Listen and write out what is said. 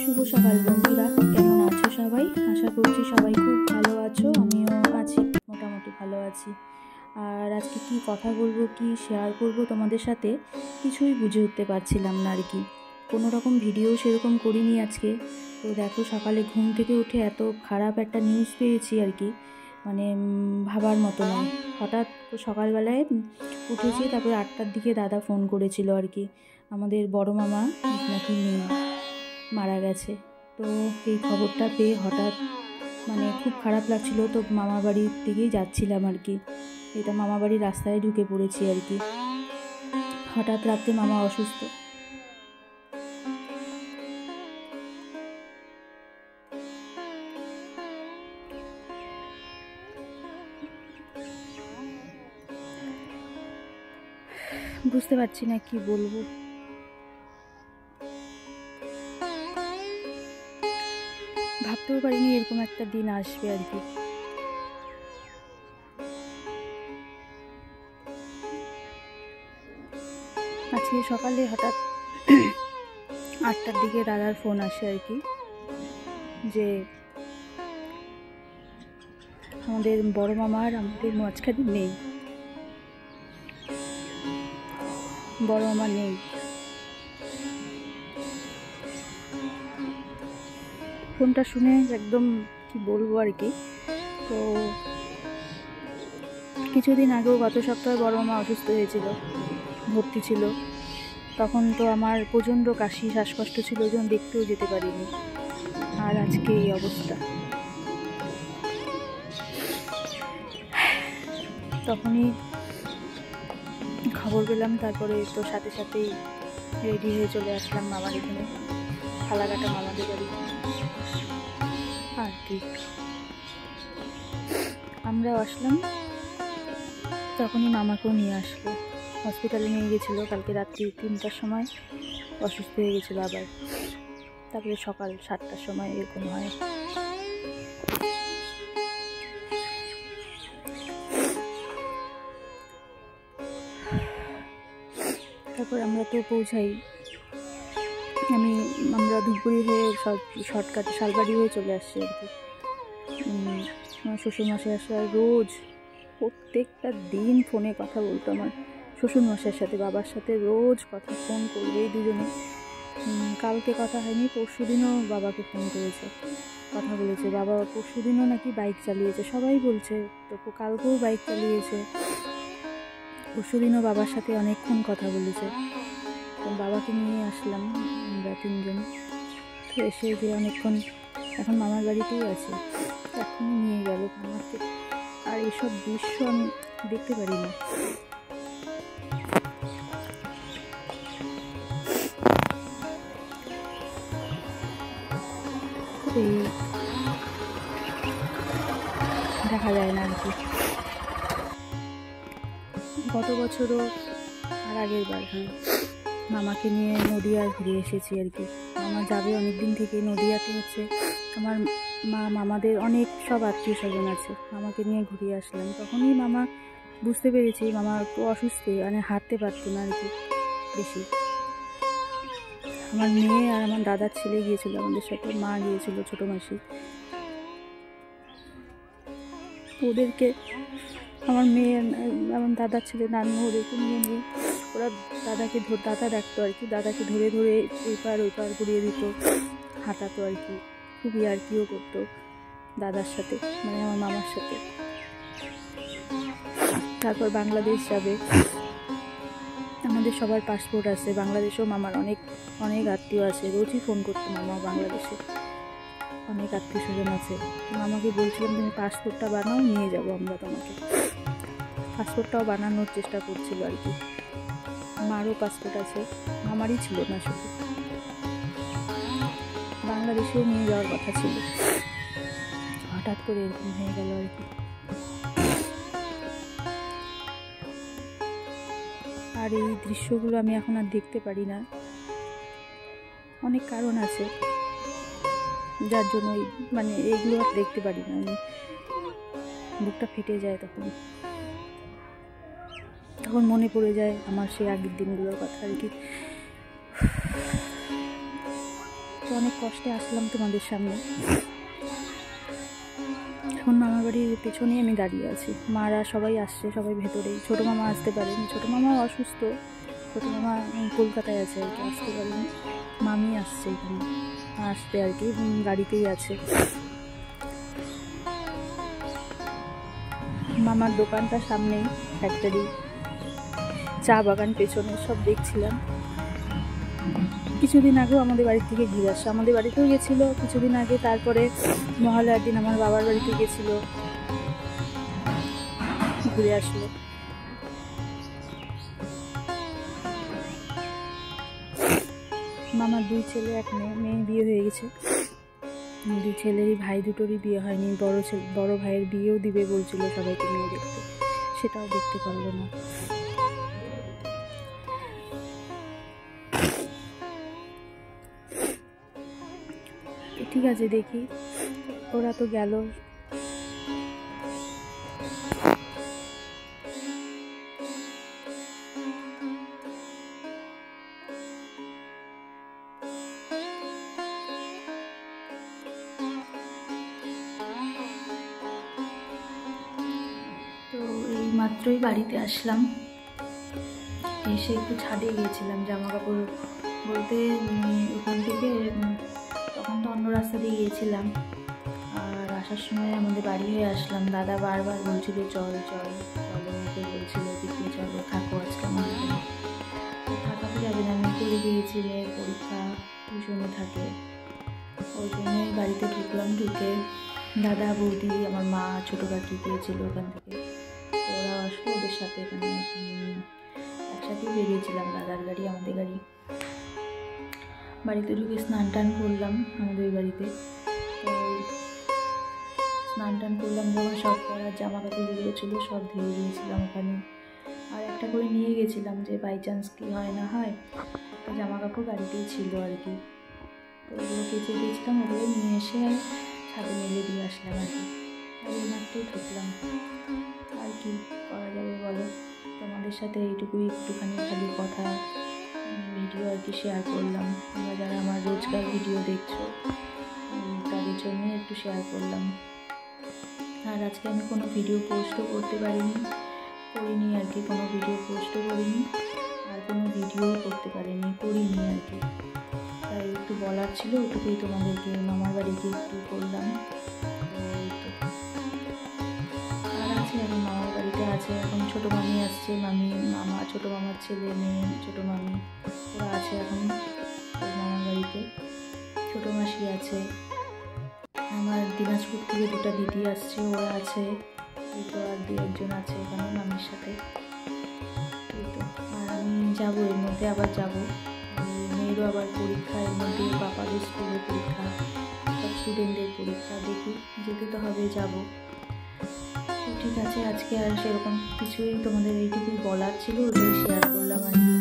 শুভ সকাল বন্ধুরা, কেমন আছো সবাই? আশা করছি সবাই খুব ভালো আছো। আমিও আছি, মোটামুটি ভালো আছি। আর আজকে কি কথা বলবো, কি শেয়ার করব তোমাদের সাথে কিছুই বুঝে উঠতে পারছিলাম না আর কি। কোনো রকম ভিডিও সেরকম করিনি আজকে। তো দেখো, সকালে ঘুম থেকে উঠে এত খারাপ একটা নিউজ পেয়েছি আর কি, মানে ভাবার মতো নয়। হঠাৎ সকালবেলায় উঠেছি, তারপরে 8টার দিকে দাদা ফোন করেছিল আর কি, আমাদের বড় মামা নাকি নেই, মারা গেছে। তো এই খবরটা পেয়ে হঠাৎ মানে খুব খারাপ লাগছিল। তো মামা বাড়ির দিকেই যাচ্ছিলাম আর কি, এটা মামা বাড়ির রাস্তায় ঢুকে পড়েছি আর কি। হঠাৎ রাত্রে মামা অসুস্থ। বুঝতে পারছি না কি বলবো। ভাবতেও পারিনি এরকম একটা দিন আসবে আর কি। আজকে সকালে হঠাৎ 8টার দিকে দাদার ফোন আসে আর কি, যে আমাদের বড় মামা আর আমাদের মাঝখানে নেই, বড় মামা নেই। ফোনটা শুনে একদম কি বলবো আর কি। তো কিছুদিন আগেও গত সপ্তাহে বড় মামা অসুস্থ হয়েছিল, ভর্তি ছিল। তখন তো আমার প্রচণ্ড কাশি, শ্বাসকষ্ট ছিল, ওই জন্য দেখতেও যেতে পারিনি। আর আজকে এই অবস্থা। তখনই খবর পেলাম, তারপরে তো সাথে সাথেই রেডি হয়ে চলে আসলাম মামার এখানে, ফালাকাটা মামাদের বাড়ি আর কি। আমরাও আসলাম, তখনই মামাকেও নিয়ে আসলো। হসপিটালে নিয়ে গেছিলো কালকে রাত্রি 3টার সময়, অসুস্থ হয়ে গেছিলো আবার। তারপরে সকাল 7টার সময় এরকম হয়। তারপর আমরা তো পৌঁছাই, আমরা ধূপগুড়ি হয়ে শর্টকাটে শালবাড়ি হয়ে চলে আসছি আর কি। আমার শ্বশুরমশাই আসে, আর রোজ প্রত্যেকটা দিন ফোনে কথা বলতো আমার শ্বশুরমশাইয়ের সাথে, বাবার সাথে রোজ কথা, ফোন করবে এই দুজনে। কালকে কথা হয়নি, পরশু দিনও বাবাকে ফোন করেছে, কথা বলেছে। বাবা পরশু দিনও নাকি বাইক চালিয়েছে, সবাই বলছে। তো কালকেও বাইক চালিয়েছে, পরশু দিনও বাবার সাথে অনেকক্ষণ কথা বলেছে। তো বাবাকে নিয়ে আসলাম আমরা 3জন। তো এসে যে অনেকক্ষণ, এখন মামার বাড়িতেই আছে, এখনই নিয়ে গেল আমাকে। আর এসব দৃশ্য আমি দেখতে পারি না। এই দেখা যায় না আর কি। গত বছরও আর আগের বার মামাকে নিয়ে নদিয়া ঘুরে এসেছি আর কি। মামা যাবে অনেকদিন থেকে, নদিয়াতে হচ্ছে আমার মামাদের অনেক সব আত্মীয় স্বজন আছে। মামাকে নিয়ে ঘুরিয়ে আসলাম, তখনই মামা বুঝতে পেরেছি মামা একটু অসুস্থ, মানে হাঁটতে পারতো না আর কি বেশি। আমার মেয়ে আর আমার দাদার ছেলে গিয়েছিল আমাদের সাথে, মা গিয়েছিল, ছোটো মাসি। ওদেরকে, আমার মেয়ে, আমার দাদার ছেলে নানু, ওদেরকে নিয়ে ওরা দাদা ডাকতো আর কি, দাদাকে ধরে ধরে ওই পার ঘুরিয়ে দিত, হাঁটাতো আর কি। খুবই আর কিও করতো দাদার সাথে, মানে আমার মামার সাথে। তারপর বাংলাদেশ যাবে, আমাদের সবার পাসপোর্ট আছে, বাংলাদেশেও মামার অনেক অনেক আত্মীয় আছে, রোজই ফোন করতো মামা। বাংলাদেশে অনেক আত্মীয় স্বজন আছে। মামাকে বলছিলাম তুমি পাসপোর্টটা বানাও, নিয়ে যাবো আমরা তোমাকে। পাসপোর্টটাও বানানোর চেষ্টা করছিল আর কি। মারও পাসপোর্ট আছে, আমারই ছিল না শুধু, বাংলাদেশেও নিয়ে যাওয়ার কথা ছিল। হঠাৎ করে এরকম হয়ে গেল আর কি। আর এই দৃশ্যগুলো আমি এখন আর দেখতে পারি না, অনেক কারণ আছে যার জন্য মানে এইগুলো আর দেখতে পারি না আমি। বুকটা ফেটে যায় তখন মনে পড়ে যায় আমার সেই আগের দিনগুলোর কথা আর কি। তো অনেক কষ্টে আসলাম তোমাদের সামনে। এখন মামার বাড়ির পেছনেই আমি দাঁড়িয়ে আছি, মারা সবাই আসছে, সবাই ভেতরেই। ছোটো মামা আসতে পারেনি, ছোটো মামা অসুস্থ, ছোটো মামা কলকাতায় আছে আর কি, আসতে পারেনি। মামি আসছে এখানে, আসবে আর কি, গাড়িতেই আছে। মামার দোকানটা সামনেই, ফ্যাক্টরি, চা বাগান পেছনে, সব দেখছিলাম। কিছুদিন আগেও আমাদের বাড়ি থেকে ঘুরে আসছে, আমাদের বাড়িতেও গেছিলো কিছুদিন আগে। তারপরে মহালয়ার দিন আমার বাবার বাড়িতে গেছিলো, ঘুরে আসলো। মামার 2 ছেলে 1 মেয়ে, মেয়ে বিয়ে হয়ে গেছে। 2 ছেলেরই, ভাই দুটোরই বিয়ে হয়নি। বড় ভাইয়ের বিয়েও দিবে বলছিল সবাইকে মেয়ে দেখতে, সেটাও দেখতে পারলো না। ঠিক আছে, দেখি, ওরা তো গেল। তো এই মাত্রই বাড়িতে আসলাম, এসে একটু ছাদে গিয়েছিলাম জামা কাপড় বলতে, ওখান থেকে তখন তো অন্য রাস্তা দিয়ে গিয়েছিলাম। আর আসার সময় আমাদের বাড়ি হয়ে আসলাম। দাদা বারবার বলছিল চল চল চলো, ওকে বলছিল দিকে চলো, থাকো আজকে আমাদের এখানে। থাকাতে যাবে না, আমি করে দিয়েছি, মেয়ের পরীক্ষা টিউশনে থাকে, ওই জন্যই বাড়িতে ঢুকলাম। ঢুকে দাদা বৌদি আমার মা ছোটো কাকি গিয়েছিল ওখান থেকে, ওরা আসলো, ওদের সাথে এখানে একসাথেই বেরিয়েছিলাম, দাদার গাড়ি আমাদের গাড়ি। বাড়িতে ঢুকে স্নান টান করলাম আমাদের বাড়িতে। তো স্নান টান করলাম যখন, সব পরার জামা কাপড় যেগুলো ছিল সব ধুয়ে দিয়েছিলাম ওখানে। আর একটা করে নিয়ে গেছিলাম যে বাই চান্স কী হয় না হয়, একটা জামা কাপড় গাড়িতেই ছিল আর কি। তো ওগুলো কেচে দিয়েছিলাম, ওগুলো নিয়ে এসে ছাদে মেলে দিয়ে আসলাম আর কি। আর এই মাত্রই ঢুকলাম, আর কি করা যাবে বলো। তোমাদের সাথে এইটুকুই একটুখানি খালি কথা ভিডিও আর কি শেয়ার করলাম। তোমরা যারা আমার রোজকার ভিডিও দেখছো তাদের জন্য একটু শেয়ার করলাম। আর আজকে আমি কোনো ভিডিও পোস্টও করতে করিনি আর কি, কোনো ভিডিও পোস্টও করিনি, আর কোনো ভিডিও করতে করিনি আর কি। তাই একটু বলার ছিল, ওটুকুই তোমাদেরকে মামার বাড়িতে একটু করলাম। আর আছে, আমি মামার বাড়িতে আছে এখন। ছোটো মামি আসছে, মামা, ছোটো মামার ছেলে মেয়ে, ছোটো মামি, ওরা আছে এখন মামার বাড়িতে। ছোটো মাসি আছে, আমার দিনাজপুর থেকে 2টা দিদি আসছে, ওরা আছে। এই তো আর 2-1জন আছে এখানে মামির সাথে। এই তো, আর আমি যাবো এর মধ্যে, আবার যাবো। মেয়েরও আবার পরীক্ষা, এর মধ্যে বাবাদের স্কুলের পরীক্ষা, সব স্টুডেন্টদের পরীক্ষা, দেখি যেতে তো হবে, যাবো। ঠিক আছে, আজকে আর সেরকম কিছুই, তোমাদের এইটুকুই বলার ছিল, ওটাই শেয়ার করলাম আর কি।